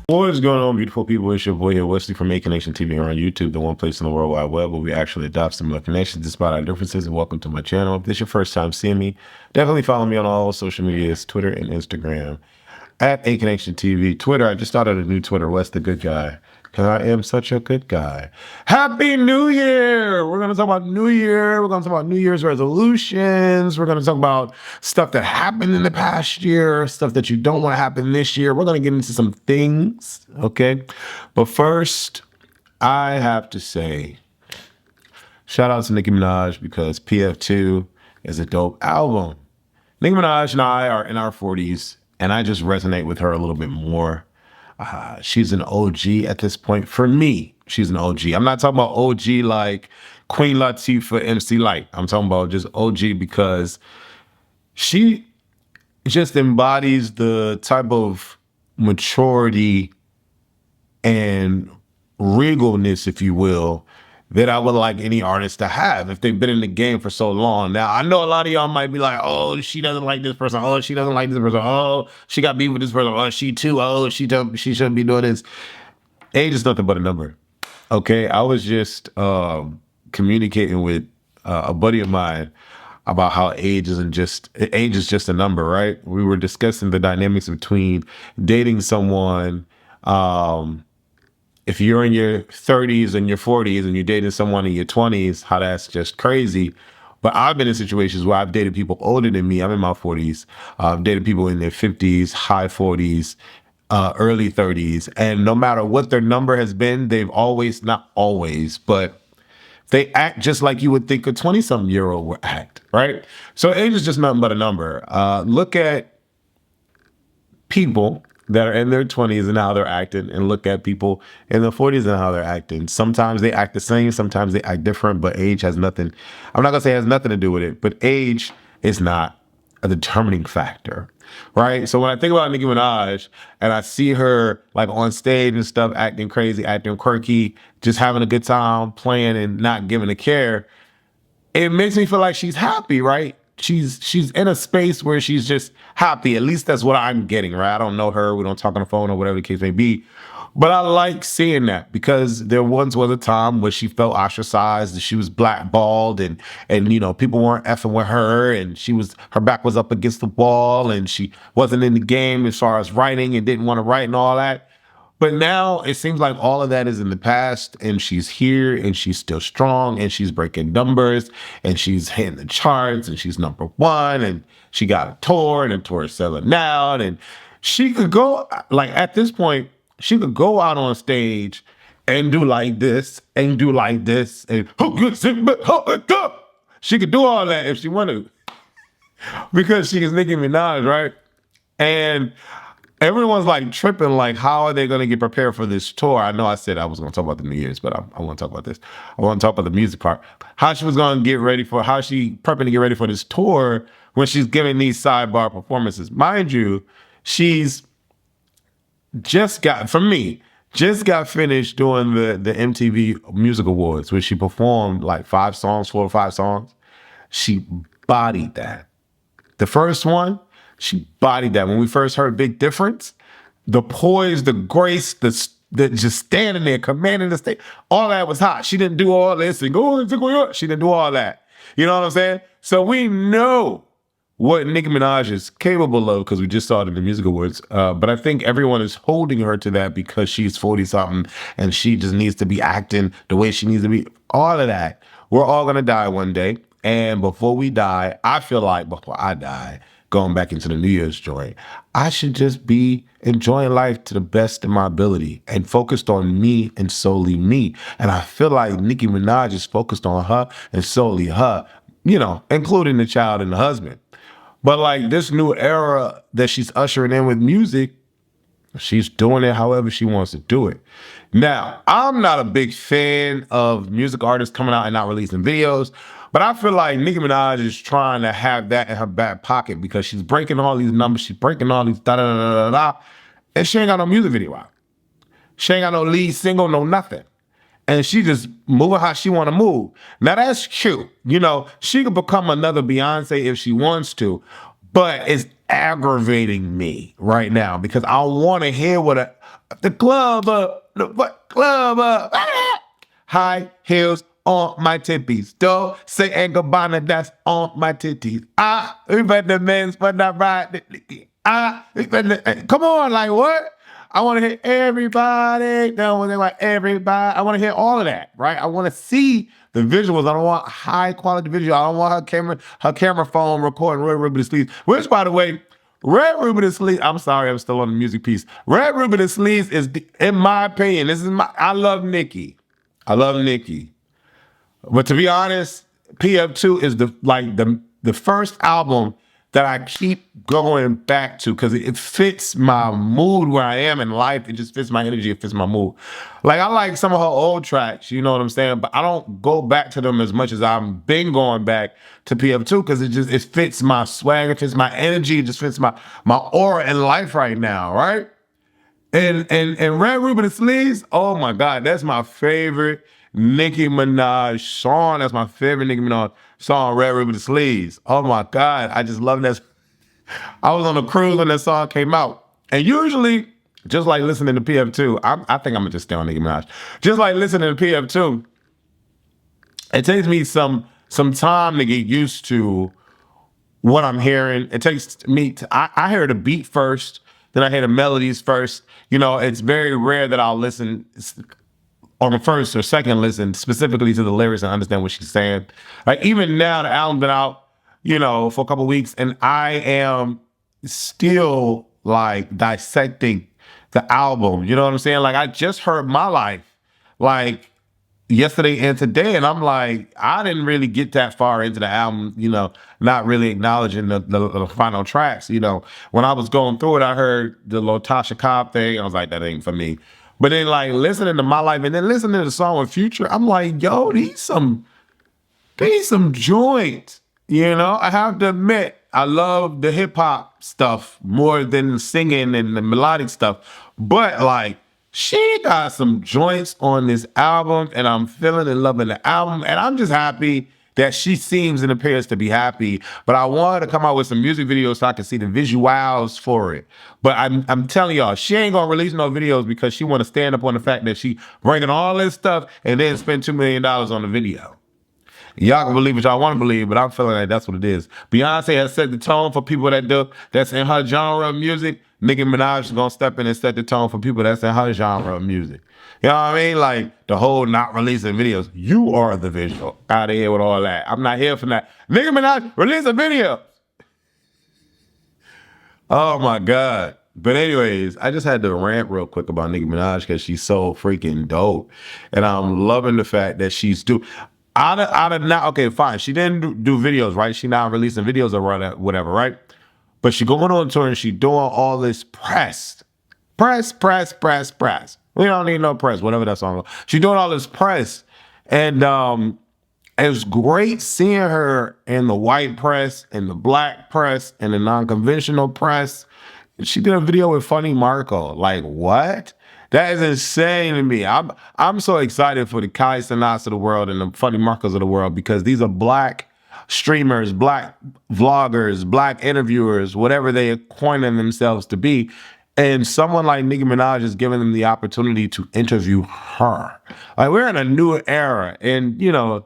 What is going on, beautiful people? It's your boy here, Wesley from AK Nation TV here on YouTube, the one place in the World Wide Web where we actually adopt similar connections despite our differences. And welcome to my channel. If this is your first time seeing me, definitely follow me on all social medias, Twitter and Instagram at AK Nation TV. Twitter, I just started a new Twitter, Wes the Good Guy, because I am such a good guy. Happy New Year! We're going to talk about New Year. We're going to talk about New Year's resolutions. We're going to talk about stuff that happened in the past year, stuff that you don't want to happen this year. We're going to get into some things, okay? But first, I have to say, shout out to Nicki Minaj because PF2 is a dope album. Nicki Minaj and I are in our 40s, and I just resonate with her a little bit more. She's an OG at this point. For me, she's an OG. I'm not talking about OG like Queen Latifah, MC Lyte. I'm talking about just OG because she just embodies the type of maturity and regalness, if you will, that I would like any artist to have if they've been in the game for so long. Now, I know a lot of y'all might be like, oh, she doesn't like this person. Oh, she doesn't like this person. Oh, she got beef with this person. Oh, she too. Oh, she shouldn't be doing this. Age is nothing but a number. Okay, I was just communicating with a buddy of mine about how age is just a number, right? We were discussing the dynamics between dating someone. If you're in your 30s and your 40s and you're dating someone in your 20s, how that's just crazy. But I've been in situations where I've dated people older than me. I'm in my 40s. I've dated people in their 50s, high 40s, early 30s. And no matter what their number has been, they've always, not always, but they act just like you would think a 20-something-year-old would act, right? So age is just nothing but a number. Look at people that are in their 20s and how they're acting, and look at people in their 40s and how they're acting. Sometimes they act the same, sometimes they act different, but age has nothing, I'm not gonna say it has nothing to do with it, but age is not a determining factor, right? So when I think about Nicki Minaj and I see her like on stage and stuff, acting crazy, acting quirky, just having a good time, playing and not giving a care, it makes me feel like she's happy, right? She's in a space where she's just happy. At least that's what I'm getting, right? I don't know her. We don't talk on the phone or whatever the case may be. But I like seeing that because there once was a time where she felt ostracized and she was blackballed and you know, people weren't effing with her and her back was up against the wall and she wasn't in the game as far as writing and didn't want to write and all that. But now it seems like all of that is in the past and she's here and she's still strong and she's breaking numbers and she's hitting the charts and she's #1 and she got a tour and the tour is selling out and she could go, like at this point, she could go out on stage and do like this and do like this and she could do all that if she wanted to because she is Nicki Minaj, right? And everyone's like tripping, like, how are they going to get prepared for this tour? I know I said I was going to talk about the New Year's, but I want to talk about this. I want to talk about the music part. How she was going to get ready for, how she prepping to get ready for this tour when she's giving these sidebar performances. Mind you, she's just got, for me, just got finished doing the MTV Music Awards where she performed like 4 or 5 songs. She bodied that. The first one, she bodied that. When we first heard Big Difference, the poise, the grace, the just standing there, commanding the stage, all that was hot. She didn't do all this and go, she didn't do all that. You know what I'm saying? So we know what Nicki Minaj is capable of because we just saw it in the Music Awards. But I think everyone is holding her to that because she's 40-something and she just needs to be acting the way she needs to be. All of that. We're all going to die one day. And before we die, I feel like before I die, going back into the New Year's joint, I should just be enjoying life to the best of my ability and focused on me and solely me. And I feel like Nicki Minaj is focused on her and solely her, you know, including the child and the husband. But like this new era that she's ushering in with music, she's doing it however she wants to do it. Now, I'm not a big fan of music artists coming out and not releasing videos, but I feel like Nicki Minaj is trying to have that in her back pocket because she's breaking all these numbers, she's breaking all these da-da-da-da-da, and she ain't got no music video out. She ain't got no lead single, no nothing. And she just moving how she want to move. Now, that's cute. You know, she could become another Beyonce if she wants to, but it's aggravating me right now because I want to hear the club up, club up, high heels on my titties. Don't say and Gabbana, that's on my titties. We better men's but not right. Come on, like what? I want to hear everybody. No, like everybody. I want to hear all of that, right? I want to see the visuals. I don't want high quality visual. I don't want her camera phone recording Red Ruby the Sleeves. Which, by the way, Red Ruby the Sleeves. I'm sorry, I'm still on the music piece. Red Ruby the Sleeves is, in my opinion, I love Nicki. I love Nicki. But to be honest, PF2 is the first album that I keep going back to because it fits my mood where I am in life. It just fits my energy. It fits my mood. Like I like some of her old tracks, you know what I'm saying? But I don't go back to them as much as I've been going back to PF2 because it fits my swag, it fits my energy, it just fits my aura in life right now, right? And Red Ruby the Sleeves, oh my God, that's my favorite Nicki Minaj song. That's my favorite Nicki Minaj song, Red Ruby the Sleeves. Oh my God, I just love that. I was on a cruise when that song came out. And usually, just like listening to PF2, I think I'm gonna just stay on Nicki Minaj. Just like listening to PF2, it takes me some time to get used to what I'm hearing. It takes me I hear the beat first, then I hear the melodies first. You know, it's very rare that I'll listen on the first or second listen specifically to the lyrics and understand what she's saying. Like even now, the album's been out, you know, for a couple of weeks, and I am still like dissecting the album. You know what I'm saying? Like I just heard My Life like yesterday and today, and I'm like, I didn't really get that far into the album, you know, not really acknowledging the final tracks. You know, when I was going through it, I heard the little Tasha Cobb thing. I was like, that ain't for me. But then like listening to My Life and then listening to the song with Future, I'm like, yo, these some joints. You know, I have to admit, I love the hip hop stuff more than singing and the melodic stuff. But like, she got some joints on this album, and I'm feeling and loving the album. And I'm just happy that she seems and appears to be happy. But I wanted to come out with some music videos so I can see the visuals for it. But I'm telling y'all, she ain't gonna release no videos because she want to stand up on the fact that she bringing all this stuff and then spend $2 million on the video. Y'all can believe what y'all want to believe, but I'm feeling like that's what it is. Beyonce has set the tone for people that's in her genre of music. Nicki Minaj is gonna step in and set the tone for people that's in her genre of music. You know what I mean? Like the whole not releasing videos. You are the visual. Out of here with all that. I'm not here for that. Nicki Minaj, release a video. Oh my God. But anyways, I just had to rant real quick about Nicki Minaj because she's so freaking dope. And I'm loving the fact that she's out of now, okay, fine. She didn't do videos, right? She not releasing videos or whatever, right? But she going on tour and she doing all this press. We don't need no press, whatever that song is. She doing all this press. And it was great seeing her in the white press, in the black press, and the non-conventional press. She did a video with Funny Marco. Like, what? That is insane to me. I'm so excited for the Kai Cenats of the world and the Funny Marcos of the world because these are black streamers, black vloggers, black interviewers, whatever they coining themselves to be. And someone like Nicki Minaj is giving them the opportunity to interview her. Like we're in a new era. And, you know,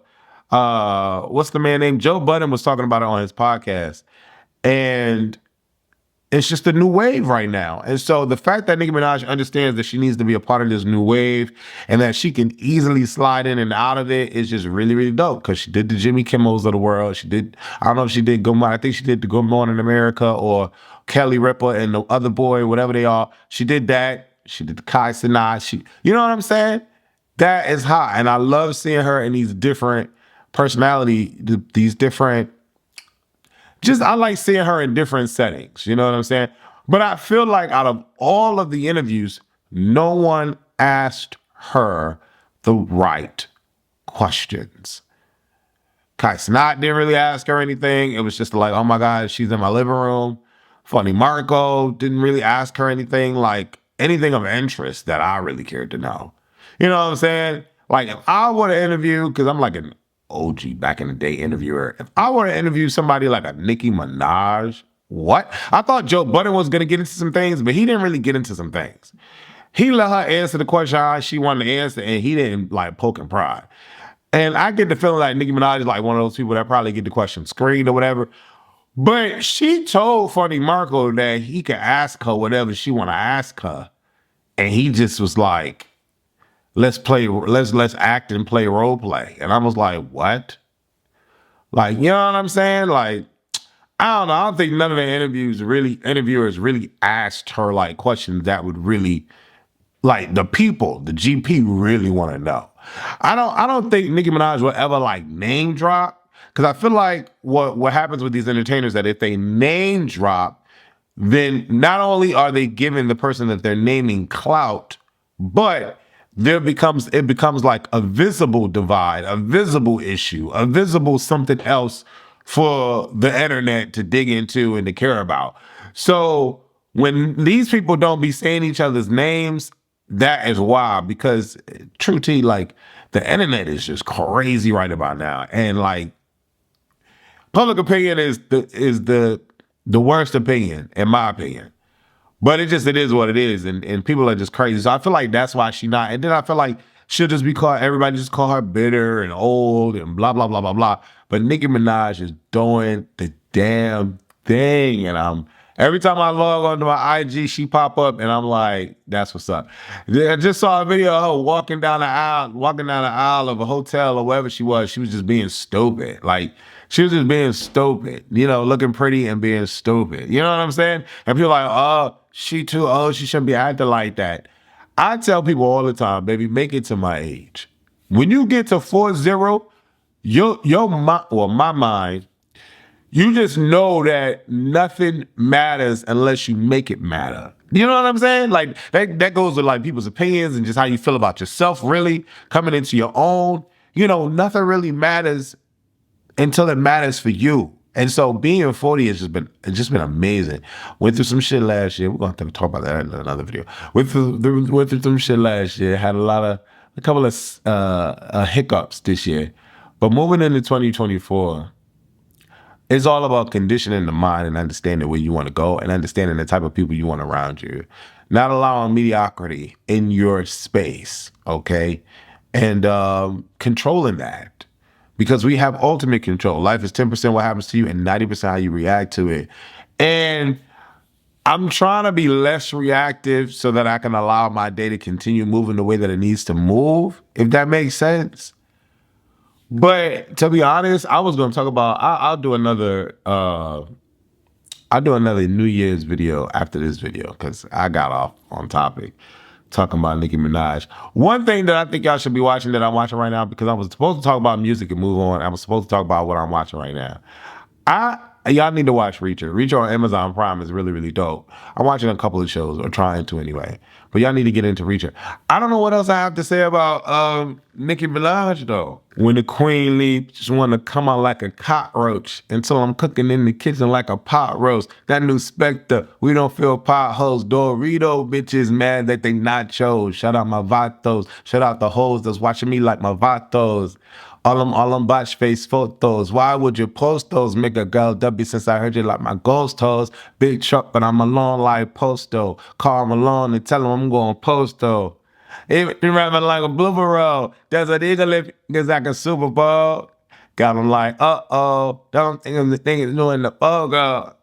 what's the man named? Joe Budden was talking about it on his podcast. And it's just a new wave right now. And so the fact that Nicki Minaj understands that she needs to be a part of this new wave and that she can easily slide in and out of it is just really, really dope because she did the Jimmy Kimmels of the world. I don't know if she did Good Morning. I think she did the Good Morning America or Kelly Ripa and the other boy, whatever they are. She did that. She did the Kai Cenat. You know what I'm saying? That is hot. And I love seeing her in these different these different I like seeing her in different settings, you know what I'm saying? But I feel like out of all of the interviews, no one asked her the right questions. Kai Cenat didn't really ask her anything. It was just like, oh my God, she's in my living room. Funny Marco didn't really ask her anything of interest that I really cared to know. You know what I'm saying? Like if I were to interview, because I'm like an OG back in the day interviewer. If I were to interview somebody like a Nicki Minaj, what? I thought Joe Budden was going to get into some things, but he didn't really get into some things. He let her answer the question how she wanted to answer, and he didn't like poke and prod. And I get the feeling like Nicki Minaj is like one of those people that probably get the question screened or whatever. But she told Funny Marco that he could ask her whatever she want to ask her. And he just was like, let's act and play role play. And I was like, what? Like, you know what I'm saying? Like, I don't know. I don't think none of the interviewers really asked her like questions that would really, like, the people, the GP really want to know. I don't think Nicki Minaj will ever like name drop, because I feel like what happens with these entertainers that if they name drop, then not only are they giving the person that they're naming clout, but it becomes like a visible divide, a visible issue, a visible something else for the internet to dig into and to care about. So when these people don't be saying each other's names, that is wild, because true T, like, the internet is just crazy right about now. And like, public opinion is the worst opinion, in my opinion. But it is what it is, and people are just crazy. So I feel like that's why she not. And then I feel like she'll just be called, everybody just call her bitter and old and blah blah blah blah blah. But Nicki Minaj is doing the damn thing, and every time I log onto my IG, she pop up, and I'm like, that's what's up. I just saw a video of her walking down the aisle of a hotel or wherever she was. She was just being stupid. Like, she was just being stupid, you know, looking pretty and being stupid. You know what I'm saying? And people are like, oh, she too old. She shouldn't be acting like that. I tell people all the time, baby, make it to my age. When you get to 40, my mind, you just know that nothing matters unless you make it matter. You know what I'm saying? Like, that goes with like people's opinions and just how you feel about yourself, really coming into your own. You know, nothing really matters until it matters for you. And so being 40 has just been amazing. Went through some shit last year. We're gonna have to talk about that in another video. Went through some shit last year. Had a couple of hiccups this year. But moving into 2024, it's all about conditioning the mind and understanding where you want to go and understanding the type of people you want around you. Not allowing mediocrity in your space, okay? And controlling that. Because we have ultimate control. Life is 10% what happens to you and 90% how you react to it. And I'm trying to be less reactive so that I can allow my day to continue moving the way that it needs to move, if that makes sense. But to be honest, I was going to talk about, I'll do another New Year's video after this video, because I got off on topic talking about Nicki Minaj. One thing that I think y'all should be watching that I'm watching right now, because I was supposed to talk about music and move on. I was supposed to talk about what I'm watching right now. Y'all need to watch Reacher. Reacher on Amazon Prime is really, really dope. I'm watching a couple of shows, or trying to anyway. But y'all need to get into Reacher. I don't know what else I have to say about Nicki Minaj, though. When the queen leaves, just want to come out like a cockroach until I'm cooking in the kitchen like a pot roast. That new Spectre, we don't feel potholes. Dorito bitches mad that they nachos. Shout out my vatos. Shout out the hoes that's watching me like my vatos. All them botch face photos. Why would you post those, make a girl W, since I heard you like my ghost hoes? Big truck, but I'm alone like Posto. Call Malone and tell him I'm going Posto. Even rapping like a blooper roll. There's an eagle if it's like a Super Bowl. Got him like, uh-oh. Don't think of the thing is doing the bogo.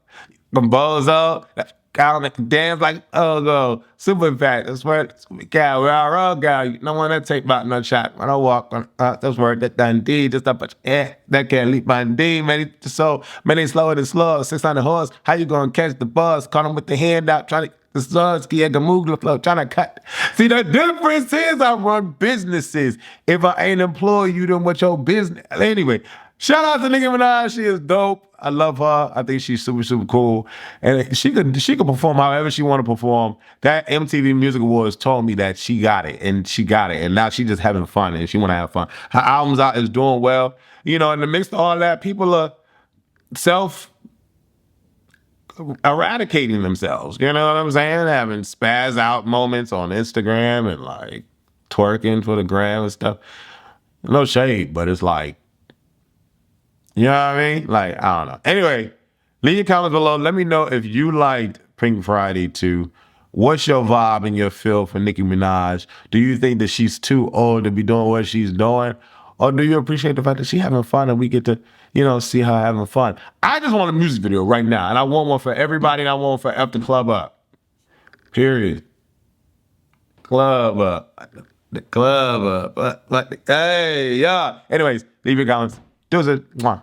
The bozo. Got him dance like, oh, go. Super fat. That's where cow. We're all raw cow. You don't want to take about no shot. When I walk on, that's where that Dundee, just up, that can't leap my D, man. So, man, they slower than slow. 600 horse. How you gonna catch the bus? Caught him with the hand out, trying to, the Sunsky at the Moogla flow, trying to cut. See, the difference is I run businesses. If I ain't employ you, then what's your business? Anyway, shout out to Nicki Minaj. She is dope. I love her. I think she's super, super cool. And she could perform however she want to perform. That MTV Music Awards told me that she got it. And now she's just having fun, and she want to have fun. Her albums out is doing well. You know, in the mix of all that, people are eradicating themselves. You know what I'm saying? Having spaz out moments on Instagram and like twerking for the gram and stuff. No shade, but it's like, you know what I mean? Like, I don't know. Anyway, Leave your comments below. Let me know if you liked Pink Friday too. What's your vibe and your feel for Nicki Minaj? Do you think that she's too old to be doing what she's doing? Or do you appreciate the fact that she's having fun and we get to, see her having fun? I just want a music video right now. And I want one for everybody and I want one for F the Club Up. Period. Club up. The club up. Hey, yeah. Anyways, leave your comments. Do it. Mwah.